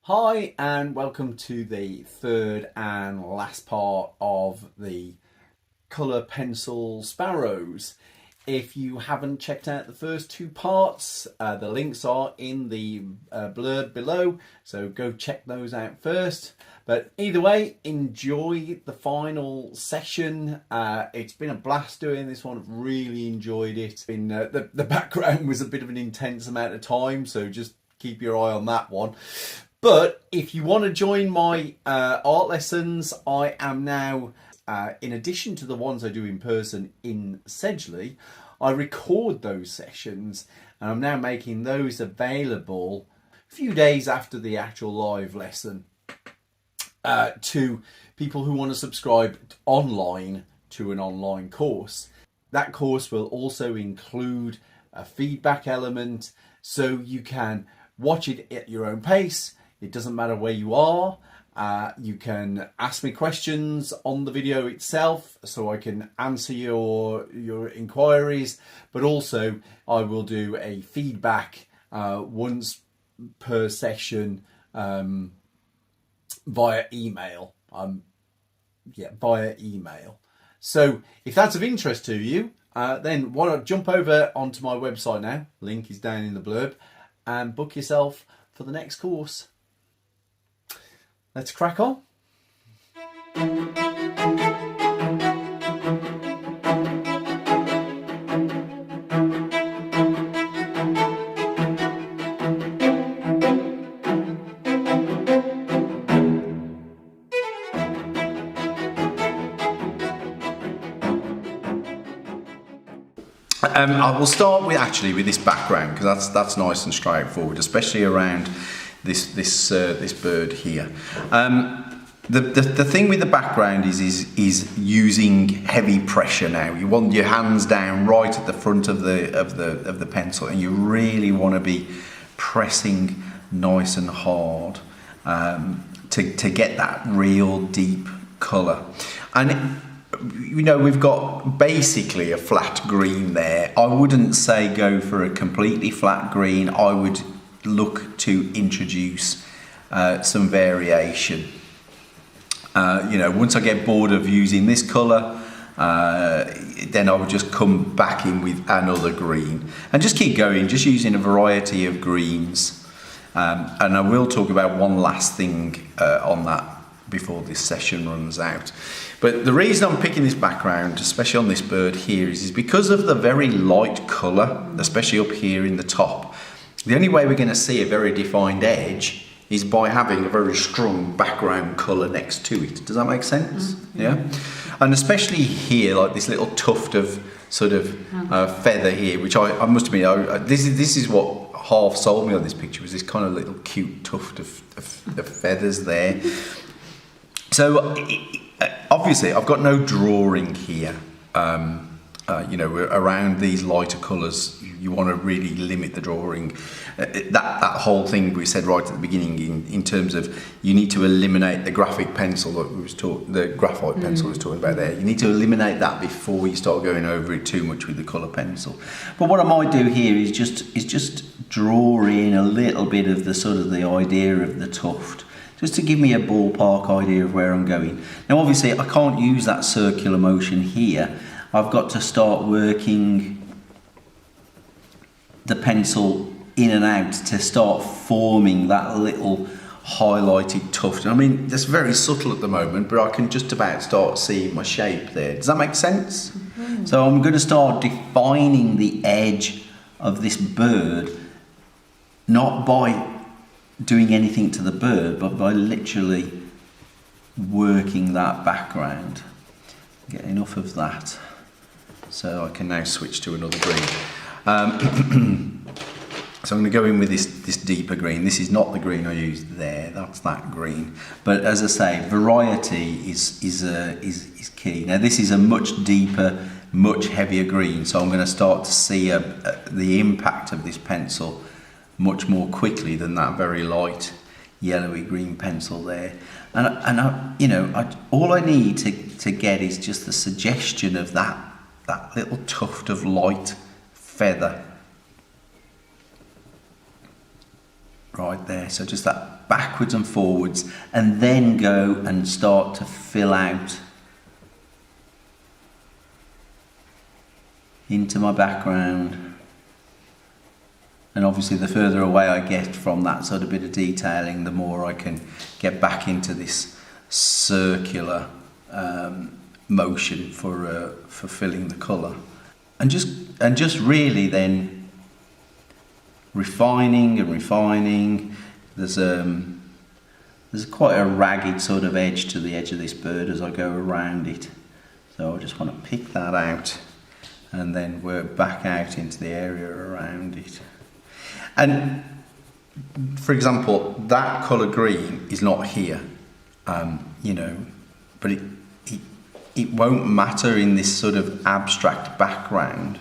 Hi and welcome to the third and last part of the colour pencil sparrows. If you haven't checked out the first two parts, the links are in the blurb below, so go check those out first. But either way, enjoy the final session. It's been a blast doing this one. I've really enjoyed it. The background was a bit of an intense amount of time, so just keep your eye on that one. But if you want to join my art lessons, I am now, in addition to the ones I do in person in Sedgley, I record those sessions and I'm now making those available a few days after the actual live lesson to people who want to subscribe online to an online course. That course will also include a feedback element, so you can watch it at your own pace. It doesn't matter where you are. You can ask me questions on the video itself so I can answer your inquiries, but also I will do a feedback once per session via email. Via email. So if that's of interest to you, then why not jump over onto my website now, link is down in the blurb, and book yourself for the next course. Let's crack on. I will start with this background, because that's nice and straightforward, especially around this bird here. The thing with the background is using heavy pressure now. You want your hands down right at the front of the pencil, and you really want to be pressing nice and hard to get that real deep colour. And you know, we've got basically a flat green there. I wouldn't say go for a completely flat green. I would look to introduce some variation. You know, once I get bored of using this colour, then I would just come back in with another green and just keep going, just using a variety of greens. And I will talk about one last thing on that before this session runs out. But the reason I'm picking this background, especially on this bird here, is because of the very light colour, especially up here in the top. The only way we're going to see a very defined edge is by having a very strong background colour next to it. Does that make sense? Mm-hmm. Yeah? And especially here, like this little tuft of sort of feather here, which I must admit, this is what half sold me on this picture, was this kind of little cute tuft of feathers there. So obviously I've got no drawing here. You know, around these lighter colours, you want to really limit the drawing. That whole thing we said right at the beginning, in terms of you need to eliminate the graphic pencil that we was the graphite pencil we was talking about there. You need to eliminate that before you start going over it too much with the colour pencil. But what I might do here is just draw in a little bit of the sort of the idea of the tuft, just to give me a ballpark idea of where I'm going. Now obviously I can't use that circular motion here. I've got to start working the pencil in and out to start forming that little highlighted tuft. I mean, that's very subtle at the moment, but I can just about start seeing my shape there. Does that make sense? Mm-hmm. So I'm going to start defining the edge of this bird, not by doing anything to the bird, but by literally working that background. Get enough of that so I can now switch to another green. So I'm going to go in with this deeper green. This is not the green I used there, that's that green. But as I say, variety is key. Now this is a much deeper, much heavier green, so I'm going to start to see the impact of this pencil much more quickly than that very light yellowy green pencil there. All I need to get is just the suggestion of that little tuft of light feather right there. So just that backwards and forwards, and then go and start to fill out into my background. And obviously the further away I get from that sort of bit of detailing, the more I can get back into this circular motion for filling the colour. And just really then refining and refining. There's quite a ragged sort of edge to the edge of this bird as I go around it. So I just want to pick that out and then work back out into the area around it. And for example, that colour green is not here, you know, but it won't matter in this sort of abstract background,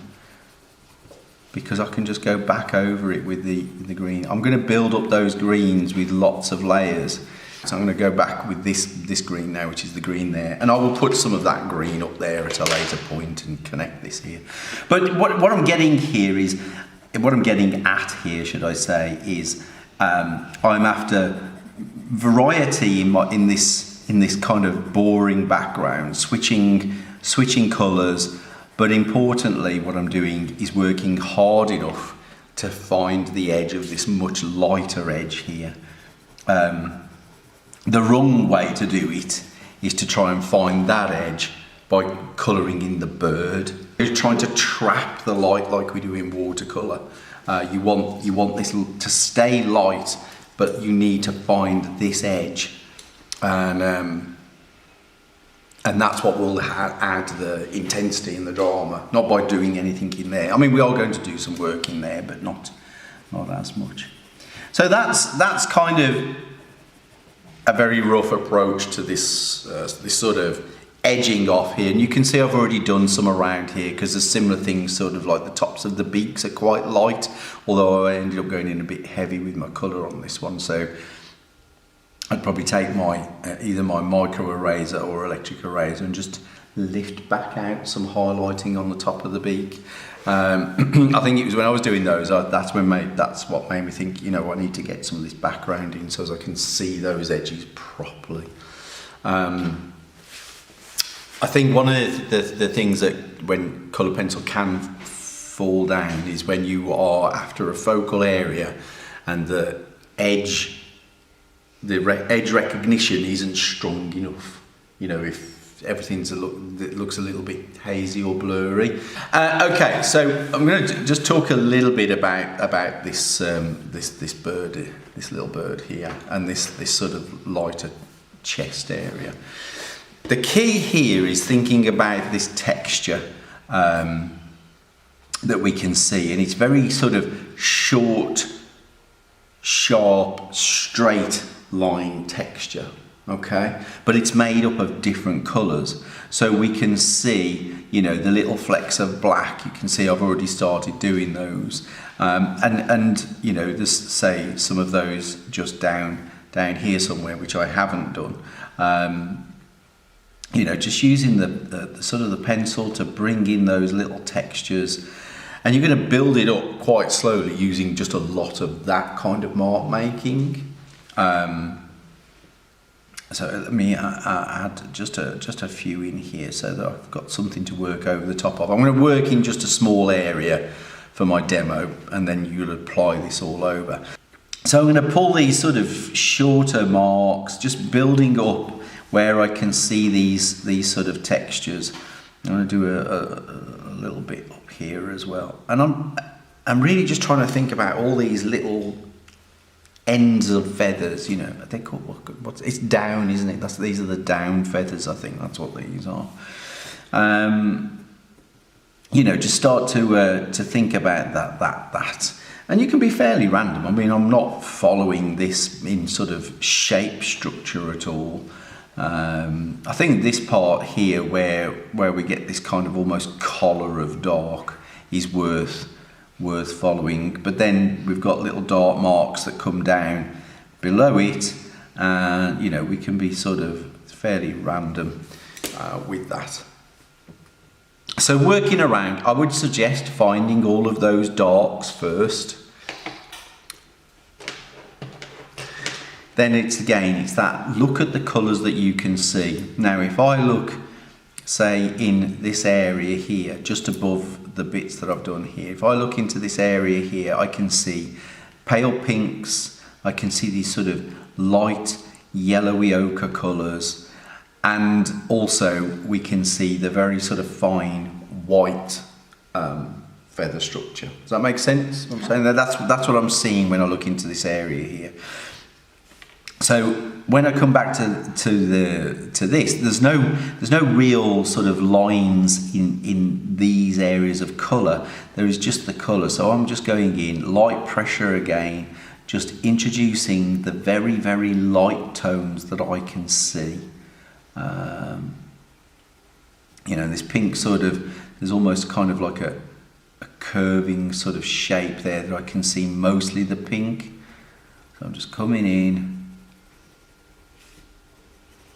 because I can just go back over it with the green. I'm going to build up those greens with lots of layers. So I'm going to go back with this green now, which is the green there, and I will put some of that green up there at a later point and connect this here. But what I'm getting here is, what I'm getting at here, should I say, is I'm after variety in this kind of boring background, switching colours, but importantly what I'm doing is working hard enough to find the edge of this much lighter edge here. The wrong way to do it is to try and find that edge by colouring in the bird. You're trying to trap the light like we do in watercolour. You want this to stay light, but you need to find this edge, and that's what will add the intensity in the drama. Not by doing anything in there. I mean, we are going to do some work in there, but not as much. So that's kind of a very rough approach to this sort of edging off here, and you can see I've already done some around here because there's similar things, sort of like the tops of the beaks are quite light, although I ended up going in a bit heavy with my colour on this one. So I'd probably take my either my micro eraser or electric eraser and just lift back out some highlighting on the top of the beak. I think it was when I was doing those, that's what made me think, you know, I need to get some of this background in so as I can see those edges properly. I think one of the things that when colour pencil can fall down is when you are after a focal area and the edge recognition isn't strong enough. You know, if everything's it looks a little bit hazy or blurry. Okay, so I'm going to just talk a little bit about this this bird, this little bird here, and this sort of lighter chest area. The key here is thinking about this texture that we can see, and it's very sort of short, sharp, straight line texture, okay? But it's made up of different colours. So we can see, you know, the little flecks of black. You can see I've already started doing those. And you know, there's, say, some of those just down here somewhere, which I haven't done. You know, just using the sort of the pencil to bring in those little textures, and you're going to build it up quite slowly using just a lot of that kind of mark making. So let me add just a few in here so that I've got something to work over the top of. I'm going to work in just a small area for my demo, and then you'll apply this all over. So I'm going to pull these sort of shorter marks, just building up where I can see these sort of textures. I'm going to do a little bit up here as well, and I'm really just trying to think about all these little ends of feathers. You know, they call it's down, isn't it? These are the down feathers. I think that's what these are. You know, just start to think about that. And you can be fairly random. I mean, I'm not following this in sort of shape structure at all. I think this part here where we get this kind of almost collar of dark is worth following, but then we've got little dark marks that come down below it, and you know, we can be sort of fairly random with that. So working around, I would suggest finding all of those darks first. then it's that look at the colours that you can see. Now if I look, say, in this area here, just above the bits that I've done here, if I look into this area here, I can see pale pinks, I can see these sort of light yellowy ochre colours, and also we can see the very sort of fine white feather structure. Does that make sense? I'm saying that's what I'm seeing when I look into this area here. So when I come back to this, there's no real sort of lines in these areas of colour. There is just the colour. So I'm just going in light pressure again, just introducing the very, very light tones that I can see. You know, this pink sort of, there's almost kind of like a curving sort of shape there that I can see mostly the pink. So I'm just coming in,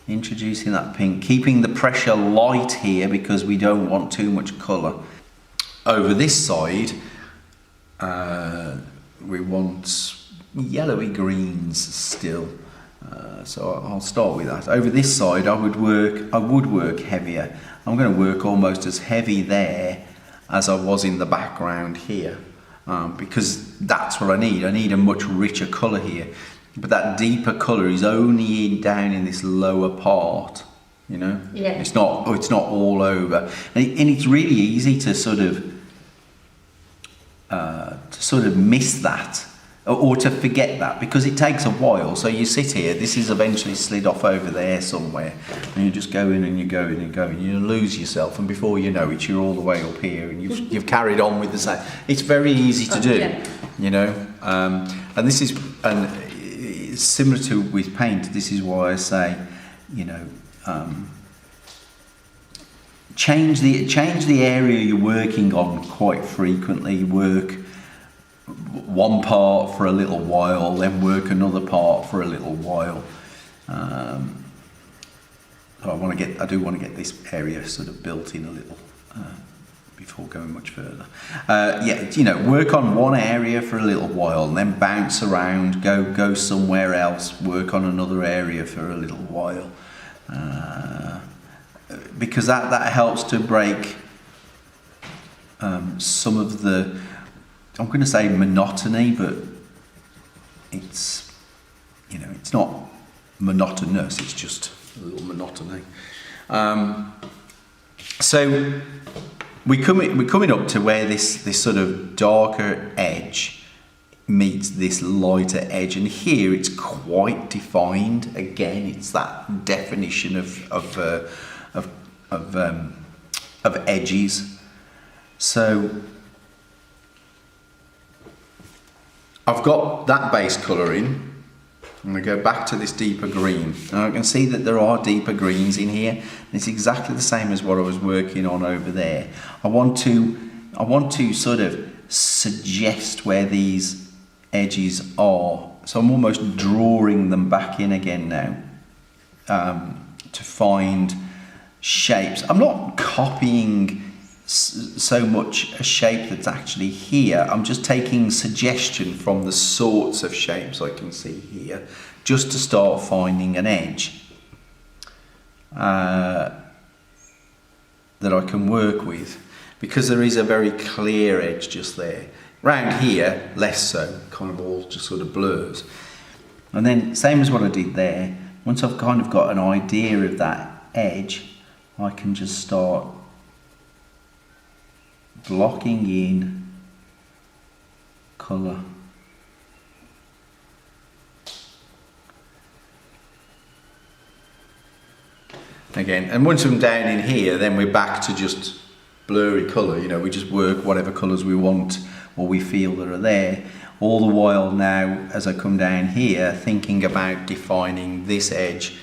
introducing that pink, keeping the pressure light here because we don't want too much colour. Over this side, we want yellowy greens still. So I'll start with that. Over this side, I would work heavier. I'm going to work almost as heavy there as I was in the background here, because that's what I need. I need a much richer colour here. But that deeper colour is only down in this lower part, you know. Yeah. It's not all over, and it's really easy to sort of miss that, or to forget that, because it takes a while. So you sit here, this is eventually slid off over there somewhere, and you just go in and you go in and go in, you lose yourself, and before you know it, you're all the way up here, and you've carried on with the same. It's very easy to do, yeah. you know. And this is similar to with paint. This is why I say, you know, change the area you're working on quite frequently. Work one part for a little while, then work another part for a little while. I do want to get this area sort of built in a little before going much further. Yeah, you know, work on one area for a little while, and then bounce around, go somewhere else, work on another area for a little while, because that helps to break some of the, I'm going to say monotony, but it's, you know, it's not monotonous, it's just a little monotony. So we're coming up to where this sort of darker edge meets this lighter edge, and here it's quite defined. Again, it's that definition of edges. So I've got that base colour in. I'm going to go back to this deeper green. Now I can see that there are deeper greens in here. And it's exactly the same as what I was working on over there. I want to sort of suggest where these edges are. So I'm almost drawing them back in again now, to find shapes. I'm not copying so much a shape that's actually here. I'm just taking suggestion from the sorts of shapes I can see here, just to start finding an edge that I can work with, because there is a very clear edge just there. Round here, less so, kind of all just sort of blurs. And then, same as what I did there, once I've kind of got an idea of that edge, I can just start blocking in colour. Again, and once I'm down in here, then we're back to just blurry colour. You know, we just work whatever colours we want or we feel that are there. All the while now, as I come down here, thinking about defining this edge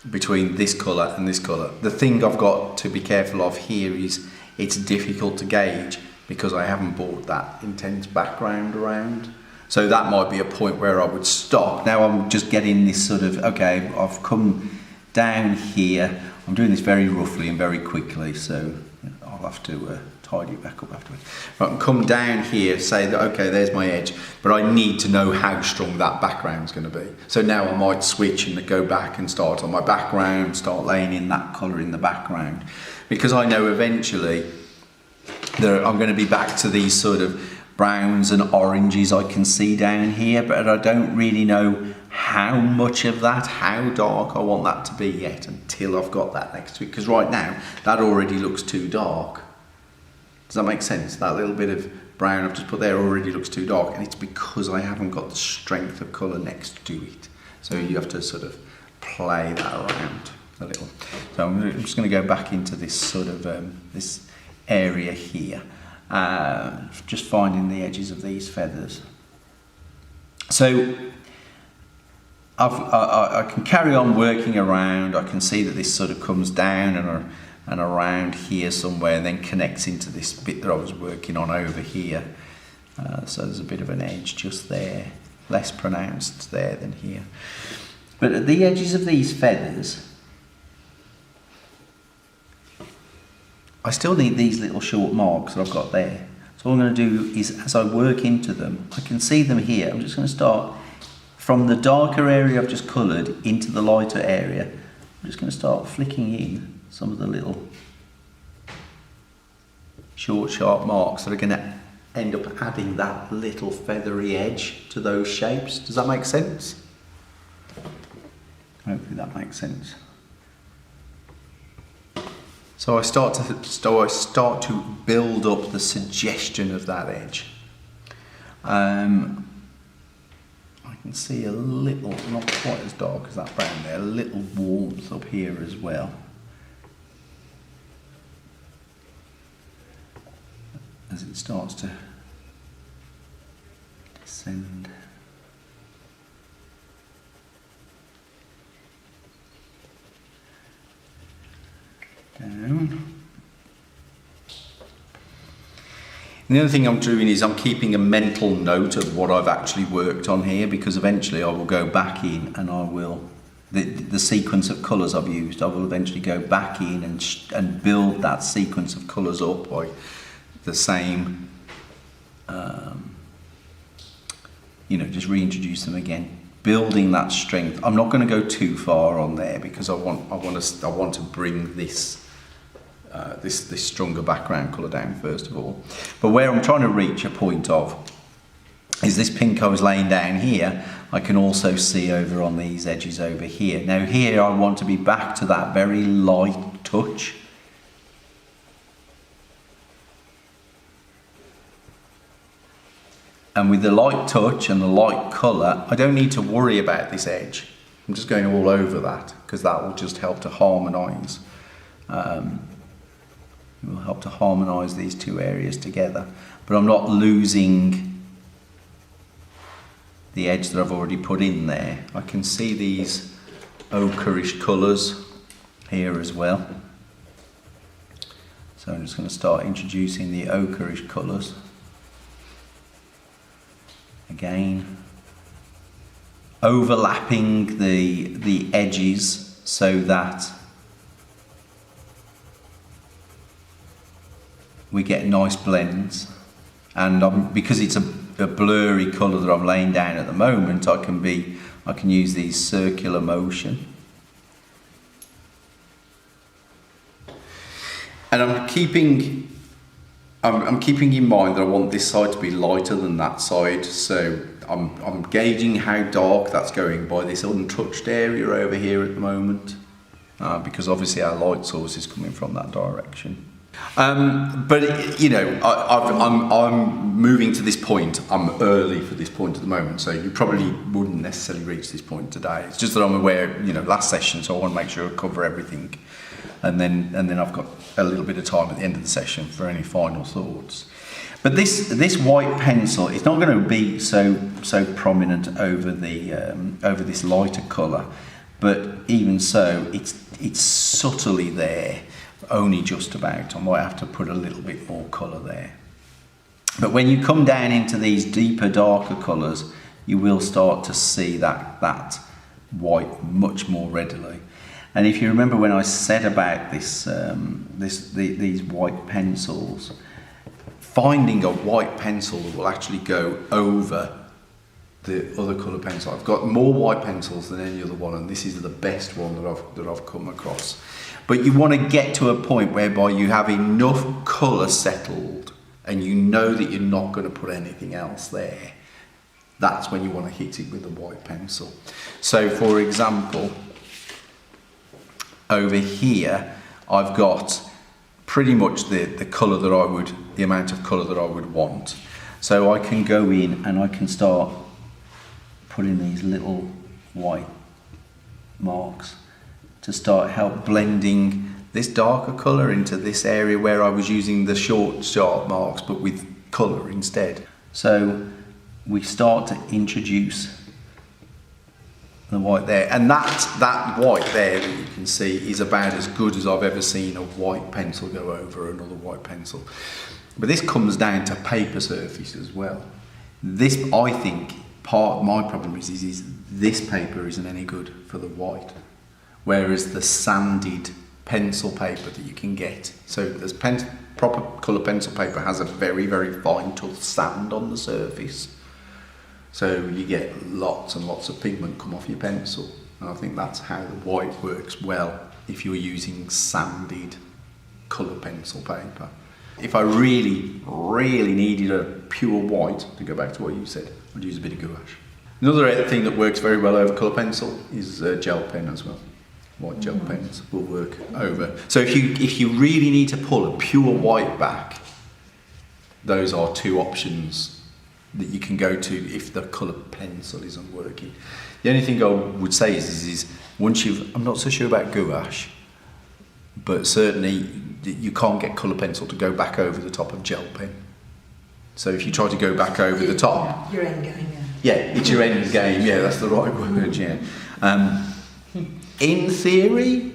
between this colour and this colour. The thing I've got to be careful of here is it's difficult to gauge because I haven't brought that intense background around. So that might be a point where I would stop. Now I'm just getting this sort of, okay, I've come down here. I'm doing this very roughly and very quickly, so I'll have to tidy it back up afterwards. I can come down here, say that, okay, there's my edge, but I need to know how strong that background's going to be. So now I might switch and go back and start on my background, start laying in that colour in the background, because I know eventually I'm going to be back to these sort of browns and oranges I can see down here, but I don't really know how much of that, how dark I want that to be yet until I've got that next to it, because right now that already looks too dark. Does that make sense? That little bit of brown I've just put there already looks too dark, and it's because I haven't got the strength of colour next to it. So you have to sort of play that around a little. So I'm just going to go back into this sort of this area here, just finding the edges of these feathers. So I can carry on working around. I can see that this sort of comes down and around here somewhere, and then connects into this bit that I was working on over here. So there's a bit of an edge just there, less pronounced there than here. But at the edges of these feathers, I still need these little short marks that I've got there. So what I'm going to do is, as I work into them, I can see them here. I'm just going to start from the darker area I've just coloured into the lighter area. I'm just going to start flicking in some of the little short, sharp marks that are going to end up adding that little feathery edge to those shapes. Does that make sense? Hopefully that makes sense. So I start to build up the suggestion of that edge. I can see a little, not quite as dark as that brown there, a little warmth up here as well. As it starts to descend. Down. And the other thing I'm doing is I'm keeping a mental note of what I've actually worked on here, because eventually I will go back in and I will, the sequence of colours I've used, I will eventually go back in and build that sequence of colours up by the same, just reintroduce them again, building that strength. I'm not going to go too far on there because I want to bring this this stronger background colour down first of all. But where I'm trying to reach a point of is this pink I was laying down here, I can also see over on these edges over here. Now here I want to be back to that very light touch. And with the light touch and the light colour, I don't need to worry about this edge. I'm just going all over that because that will just help to harmonise. It will help to harmonise these two areas together. But I'm not losing the edge that I've already put in there. I can see these ochreish colours here as well. So I'm just going to start introducing the ochreish colours. Again, overlapping the edges so that we get nice blends, and because it's a blurry colour that I'm laying down at the moment, I can use these circular motion, and I'm keeping in mind that I want this side to be lighter than that side, so I'm gauging how dark that's going by this untouched area over here at the moment, because obviously our light source is coming from that direction. But I'm moving to this point. I'm early for this point at the moment, so you probably wouldn't necessarily reach this point today. It's just that I'm aware, last session, so I want to make sure I cover everything, and then I've got a little bit of time at the end of the session for any final thoughts. But this white pencil, it's not going to be so prominent over this lighter colour, but even so, it's subtly there. Only just about. I might have to put a little bit more colour there. But when you come down into these deeper, darker colours, you will start to see that white much more readily. And if you remember when I said about these white pencils, finding a white pencil that will actually go over the other colour pencil. I've got more white pencils than any other one, and this is the best one that I've come across. But you want to get to a point whereby you have enough colour settled and you know that you're not going to put anything else there. That's when you want to hit it with a white pencil. So for example, over here I've got pretty much the colour that I would, the amount of colour that I would want. So I can go in and I can start putting these little white marks to start help blending this darker colour into this area where I was using the short sharp marks but with colour instead. So we start to introduce the white there, and that white there that you can see is about as good as I've ever seen a white pencil go over another white pencil. But this comes down to paper surface as well. This, I think, part of my problem is this paper isn't any good for the white, whereas the sanded pencil paper that you can get, so there's proper colour pencil paper has a very, very fine tough sand on the surface, so you get lots and lots of pigment come off your pencil, and I think that's how the white works well if you're using sanded colour pencil paper. If I really, really needed a pure white, to go back to what you said, I'd use a bit of gouache. Another thing that works very well over colour pencil is gel pen as well. White gel pens will work over. So if you really need to pull a pure white back, those are two options that you can go to if the colour pencil isn't working. The only thing I would say is once I'm not so sure about gouache, but certainly you can't get colour pencil to go back over the top of gel pen. So if you try to go back over the top, your end game, yeah, it's your end game. Yeah, that's the right word. Yeah. In theory,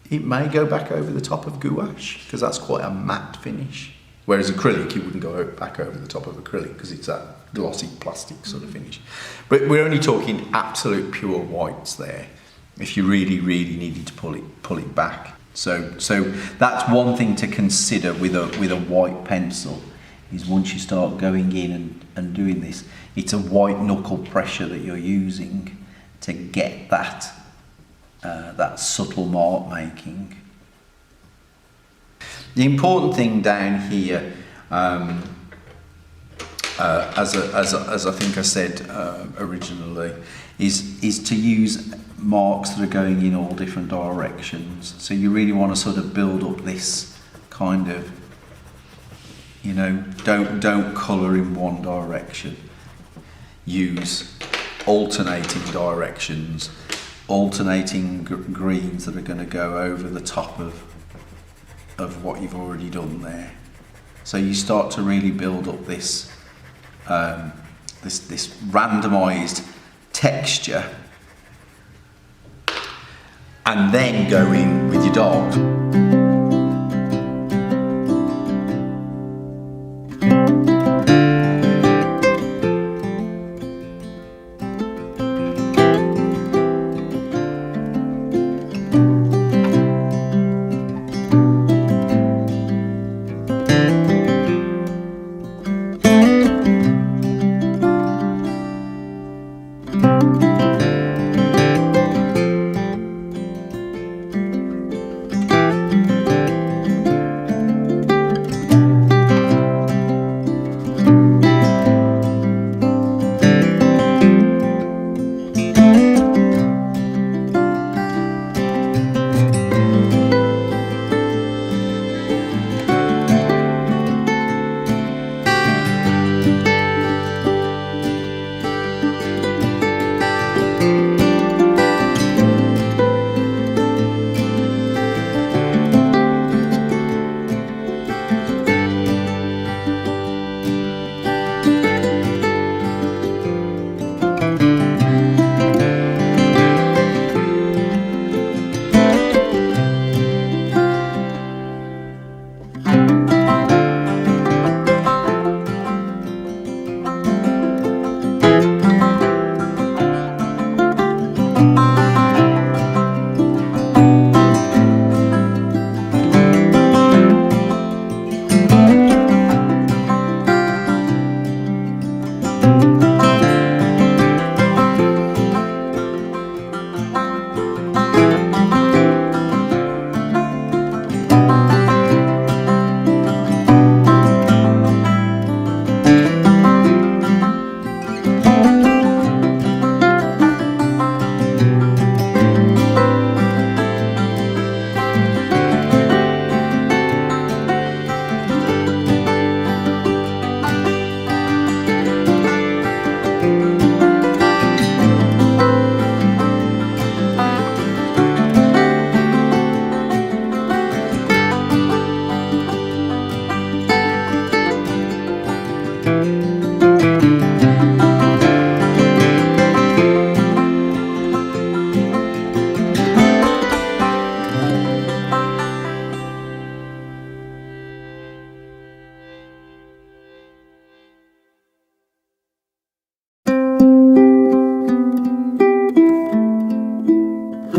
it may go back over the top of gouache because that's quite a matte finish. Whereas acrylic, you wouldn't go back over the top of acrylic because it's that glossy plastic sort of finish. But we're only talking absolute pure whites there. If you really, really needed to pull it back. So that's one thing to consider with a white pencil. Is once you start going in and doing this, it's a white knuckle pressure that you're using to get that subtle mark making. The important thing down here, as I think I said originally, is to use marks that are going in all different directions. So you really want to sort of build up this kind of, you know, don't colour in one direction. Use alternating directions, alternating greens that are going to go over the top of what you've already done there. So you start to really build up this this randomised texture, and then go in with your dark.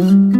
Bye.